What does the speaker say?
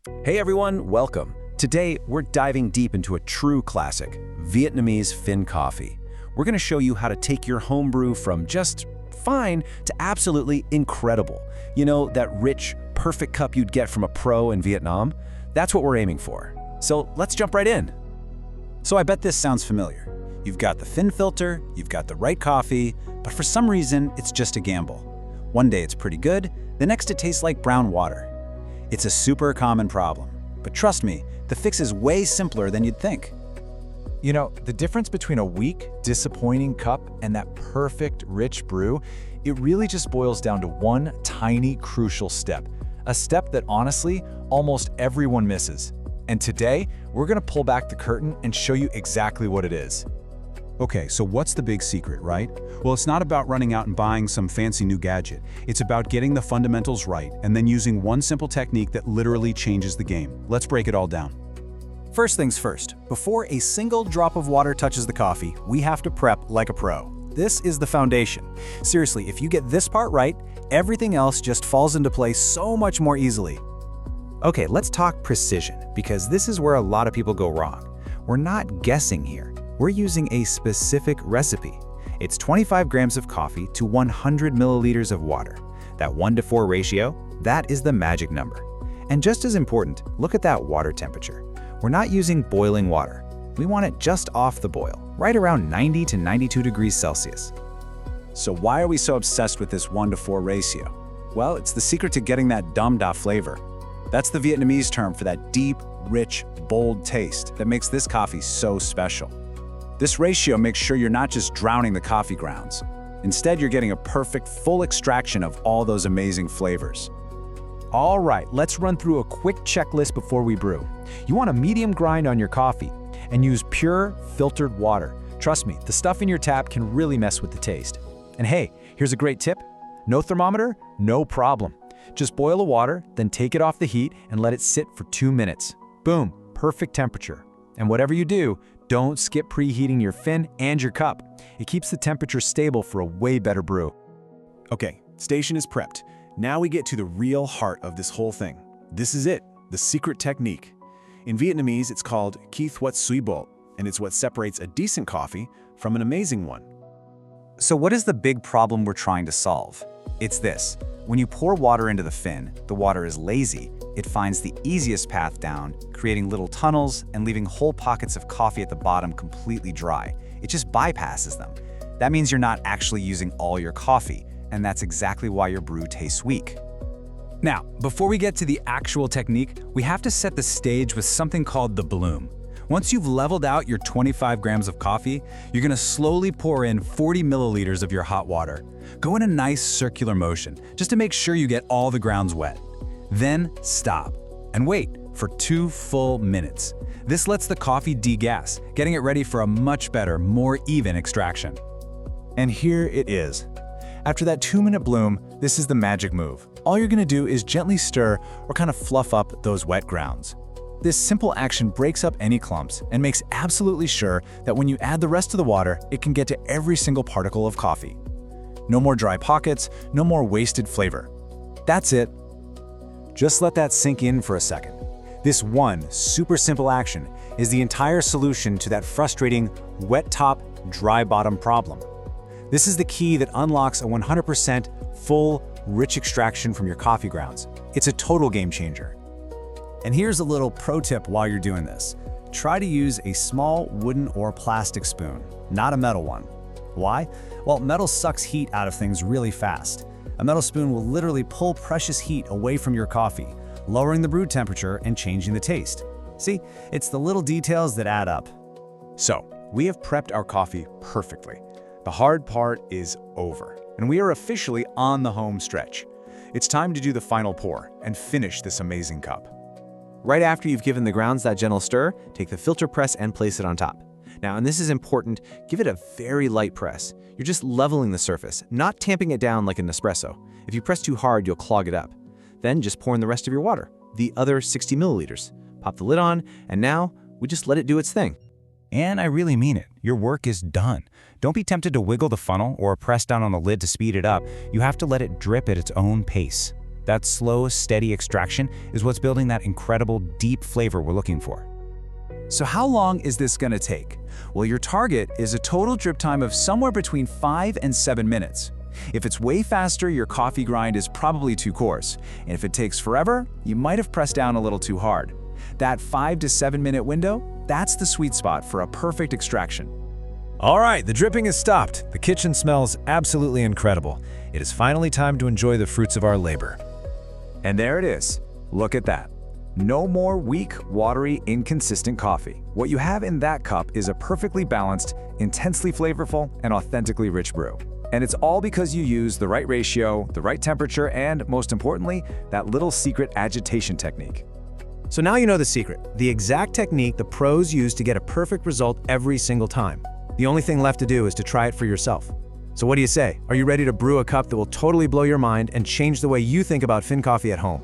Hey everyone, welcome. Today, we're diving deep into a true classic, Vietnamese Phin coffee. We're gonna show you how to take your home brew from just fine to absolutely incredible. You know, that rich, perfect cup you'd get from a pro in Vietnam? That's what we're aiming for. So let's jump right in. So I bet this sounds familiar. You've got the Phin filter, you've got the right coffee, but for some reason, it's just a gamble. One day it's pretty good, the next it tastes like brown water. It's a super common problem, but trust me, the fix is way simpler than you'd think. You know, the difference between a weak, disappointing cup and that perfect, rich brew, it really just boils down to one tiny, crucial step. A step that honestly, almost everyone misses. And today, we're gonna pull back the curtain and show you exactly what it is. Okay, so what's the big secret, right? Well, it's not about running out and buying some fancy new gadget. It's about getting the fundamentals right and then using one simple technique that literally changes the game. Let's break it all down. First things first, before a single drop of water touches the coffee, we have to prep like a pro. This is the foundation. Seriously, if you get this part right, everything else just falls into place so much more easily. Okay, let's talk precision, because this is where a lot of people go wrong. We're not guessing here. We're using a specific recipe. It's 25 grams of coffee to 100 milliliters of water. That 1:4 ratio, that is the magic number. And just as important, look at that water temperature. We're not using boiling water. We want it just off the boil, right around 90 to 92 degrees Celsius. So why are we so obsessed with this 1:4 ratio? Well, it's the secret to getting that dum da flavor. That's the Vietnamese term for that deep, rich, bold taste that makes this coffee so special. This ratio makes sure you're not just drowning the coffee grounds. Instead, you're getting a perfect, full extraction of all those amazing flavors. All right, let's run through a quick checklist before we brew. You want a medium grind on your coffee and use pure, filtered water. Trust me, the stuff in your tap can really mess with the taste. And hey, here's a great tip. No thermometer? No problem. Just boil the water, then take it off the heat and let it sit for 2 minutes. Boom, perfect temperature. And whatever you do, don't skip preheating your Phin and your cup. It keeps the temperature stable for a way better brew. Okay, station is prepped. Now we get to the real heart of this whole thing. This is it, the secret technique. In Vietnamese, it's called Ki Thuat Sui Bol, and it's what separates a decent coffee from an amazing one. So what is the big problem we're trying to solve? It's this. When you pour water into the Phin, the water is lazy. It finds the easiest path down, creating little tunnels and leaving whole pockets of coffee at the bottom completely dry. It just bypasses them. That means you're not actually using all your coffee, and that's exactly why your brew tastes weak. Now, before we get to the actual technique, we have to set the stage with something called the bloom. Once you've leveled out your 25 grams of coffee, you're gonna slowly pour in 40 milliliters of your hot water. Go in a nice circular motion, just to make sure you get all the grounds wet. Then stop, and wait for 2 full minutes. This lets the coffee degas, getting it ready for a much better, more even extraction. And here it is. After that 2-minute bloom, this is the magic move. All you're gonna do is gently stir or kind of fluff up those wet grounds. This simple action breaks up any clumps and makes absolutely sure that when you add the rest of the water, it can get to every single particle of coffee. No more dry pockets, no more wasted flavor. That's it. Just let that sink in for a second. This one super simple action is the entire solution to that frustrating wet top, dry bottom problem. This is the key that unlocks a 100% full, rich extraction from your coffee grounds. It's a total game changer. And here's a little pro tip while you're doing this. Try to use a small wooden or plastic spoon, not a metal one. Why? Well, metal sucks heat out of things really fast. A metal spoon will literally pull precious heat away from your coffee, lowering the brew temperature and changing the taste. See, it's the little details that add up. So, we have prepped our coffee perfectly. The hard part is over, and we are officially on the home stretch. It's time to do the final pour and finish this amazing cup. Right after you've given the grounds that gentle stir, take the filter press and place it on top. Now, and this is important, give it a very light press. You're just leveling the surface, not tamping it down like an espresso. If you press too hard, you'll clog it up. Then just pour in the rest of your water, the other 60 milliliters. Pop the lid on, and now we just let it do its thing. And I really mean it. Your work is done. Don't be tempted to wiggle the funnel or press down on the lid to speed it up. You have to let it drip at its own pace. That slow, steady extraction is what's building that incredible, deep flavor we're looking for. So how long is this gonna take? Well, your target is a total drip time of somewhere between 5 and 7 minutes. If it's way faster, your coffee grind is probably too coarse. And if it takes forever, you might have pressed down a little too hard. That 5 to 7 minute window, that's the sweet spot for a perfect extraction. All right, the dripping is stopped. The kitchen smells absolutely incredible. It is finally time to enjoy the fruits of our labor. And there it is. Look at that. No more weak, watery, inconsistent coffee. What you have in that cup is a perfectly balanced, intensely flavorful, and authentically rich brew. And it's all because you use the right ratio, the right temperature, and most importantly, that little secret agitation technique. So now you know the secret, the exact technique the pros use to get a perfect result every single time. The only thing left to do is to try it for yourself. So what do you say? Are you ready to brew a cup that will totally blow your mind and change the way you think about Phin coffee at home?